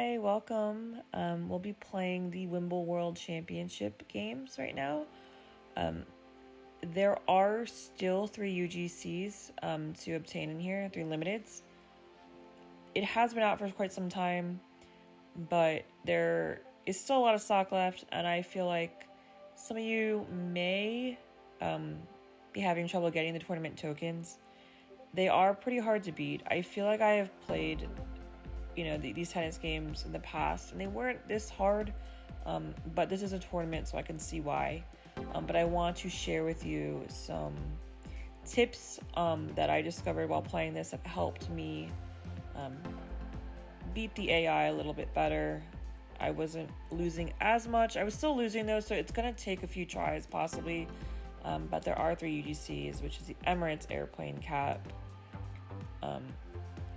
Hi, welcome. We'll be playing the WimbleWorld Championship games right now. There are still 3 UGCs to obtain in here, 3 limiteds. It has been out for quite some time, but there is still a lot of stock left, and I feel like some of you may be having trouble getting the tournament tokens. They are pretty hard to beat. I feel like I have played these tennis games in the past, and they weren't this hard, but this is a tournament, so I can see why. But I want to share with you some tips that I discovered while playing this that helped me beat the AI a little bit better. I wasn't losing as much. I was still losing though, so it's going to take a few tries possibly. But there are 3 UGCs, which is the Emirates Airplane Cap,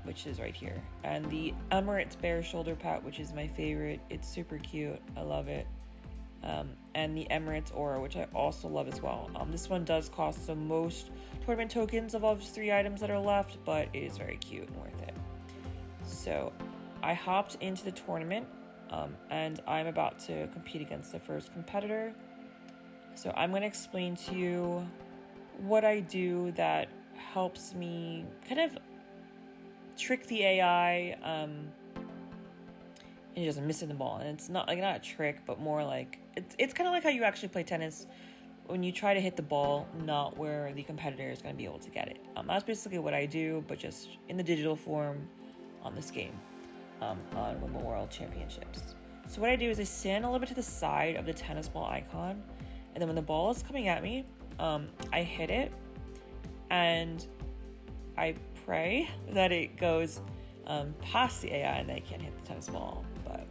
which is right here, and the Emirates Bear Shoulder Pat, which is my favorite. It's super cute. I love it. And the Emirates Aura, which I also love as well. This one does cost the most tournament tokens of all 3 items that are left, but it is very cute and worth it. So I hopped into the tournament, and I'm about to compete against the first competitor. So I'm going to explain to you what I do that helps me kind of trick the AI and he doesn't miss the ball. And it's not a trick, but more like it's kind of like how you actually play tennis when you try to hit the ball not where the competitor is going to be able to get it. That's basically what I do, but just in the digital form on this game, on WimbleWorld Championships. So what I do is I stand a little bit to the side of the tennis ball icon, and then when the ball is coming at me, I hit it, and I pray that it goes past the AI and that I can't hit the tennis ball. But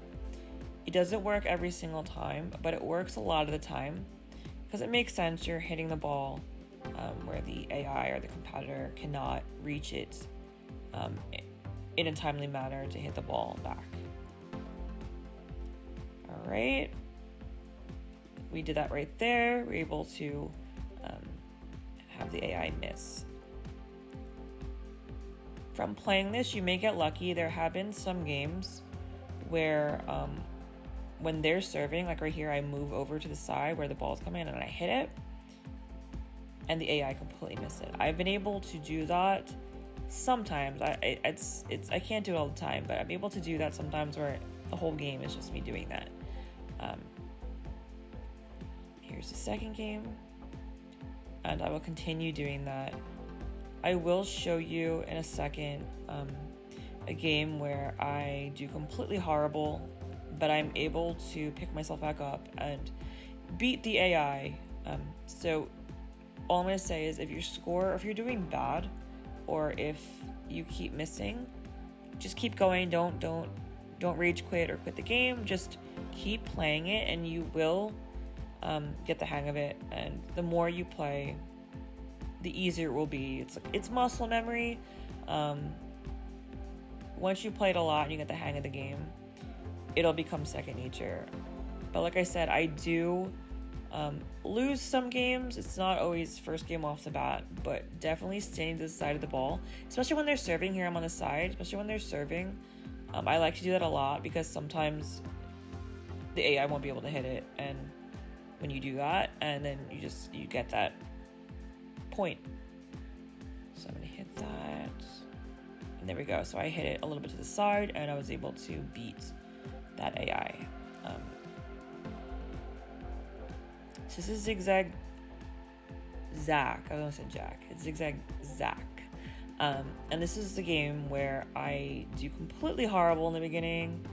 it doesn't work every single time, but it works a lot of the time because it makes sense. You're hitting the ball where the AI or the competitor cannot reach it in a timely manner to hit the ball back. All right. We did that right there. We're able to have the AI miss. From playing this, you may get lucky. There have been some games where when they're serving, like right here, I move over to the side where the ball's coming in and I hit it, and the AI completely missed it. I've been able to do that sometimes. I can't do it all the time, but I'm able to do that sometimes where the whole game is just me doing that. Here's the second game, and I will continue doing that. I will show you in a second a game where I do completely horrible, but I'm able to pick myself back up and beat the AI. So all I'm going to say is if you're doing bad, or if you keep missing, just keep going. Don't rage quit or quit the game. Just keep playing it, and you will get the hang of it. And the more you play, the easier it will be. It's muscle memory. Once you play it a lot and you get the hang of the game, it'll become second nature. But like I said, I do lose some games. It's not always first game off the bat, but definitely standing to the side of the ball, especially when they're serving. Here I'm on the side, especially when they're serving. I like to do that a lot because sometimes the AI won't be able to hit it, and when you do that, and then you get that point. So I'm gonna hit that, and there we go. So I hit it a little bit to the side, and I was able to beat that AI. So this is Zigzag Zach. I almost said Jack. It's Zigzag Zach. And this is the game where I do completely horrible in the beginning.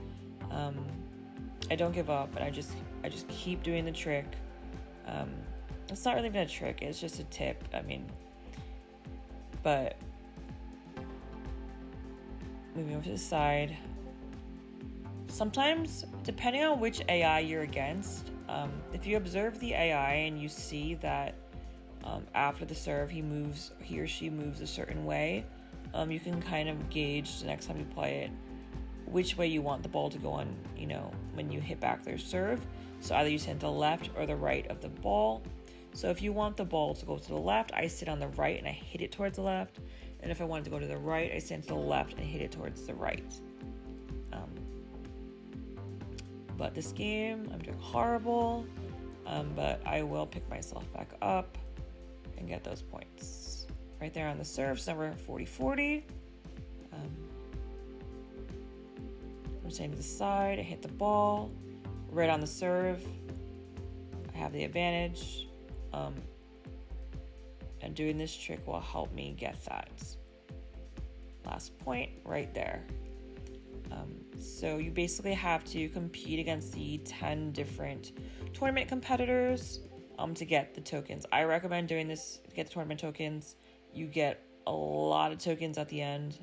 I don't give up, and I just keep doing the trick. It's not really even a trick, it's just a tip. But moving over to the side. Sometimes, depending on which AI you're against, if you observe the AI and you see that after the serve he or she moves a certain way, you can kind of gauge the next time you play it which way you want the ball to go on, when you hit back their serve. So either you stand to the left or the right of the ball. So if you want the ball to go to the left, I sit on the right and I hit it towards the left. And if I want it to go to the right, I stand to the left and hit it towards the right. But this game, I'm doing horrible, but I will pick myself back up and get those points. Right there on the serve, number 40-40. I'm staying to the side, I hit the ball, right on the serve. I have the advantage, and doing this trick will help me get that last point right there. So you basically have to compete against the 10 different tournament competitors to get the tokens. I recommend doing this to get the tournament tokens. You get a lot of tokens at the end,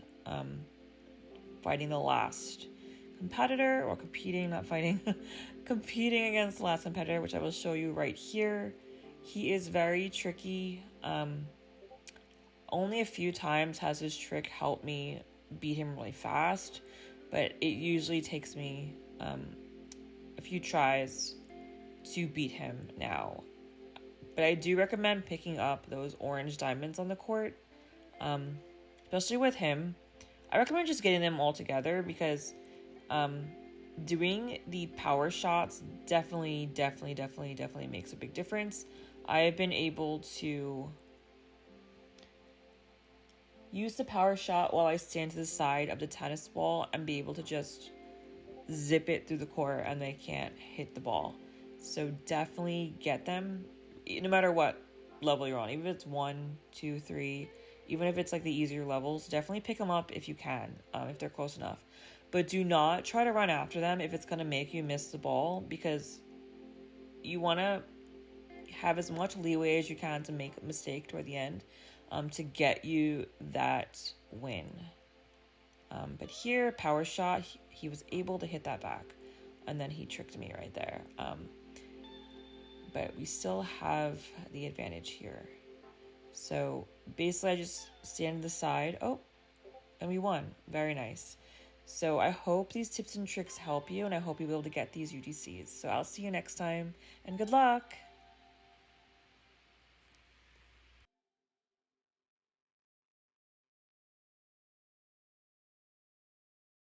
fighting the last competitor, or competing, not fighting, competing against the last competitor, which I will show you right here. He is very tricky. Only a few times has this trick helped me beat him really fast, but it usually takes me a few tries to beat him now. But I do recommend picking up those orange diamonds on the court, especially with him. I recommend just getting them all together, because doing the power shots definitely makes a big difference. I have been able to use the power shot while I stand to the side of the tennis ball and be able to just zip it through the court and they can't hit the ball. So definitely get them, no matter what level you're on, even if it's 1, 2, 3, even if it's like the easier levels, definitely pick them up if you can, if they're close enough. But do not try to run after them if it's going to make you miss the ball, because you want to have as much leeway as you can to make a mistake toward the end, to get you that win. But here, power shot, he was able to hit that back, and then he tricked me right there. But we still have the advantage here. So basically I just stand to the side, and we won. Very nice. So I hope these tips and tricks help you, and I hope you'll be able to get these UGCs. So I'll see you next time, and good luck!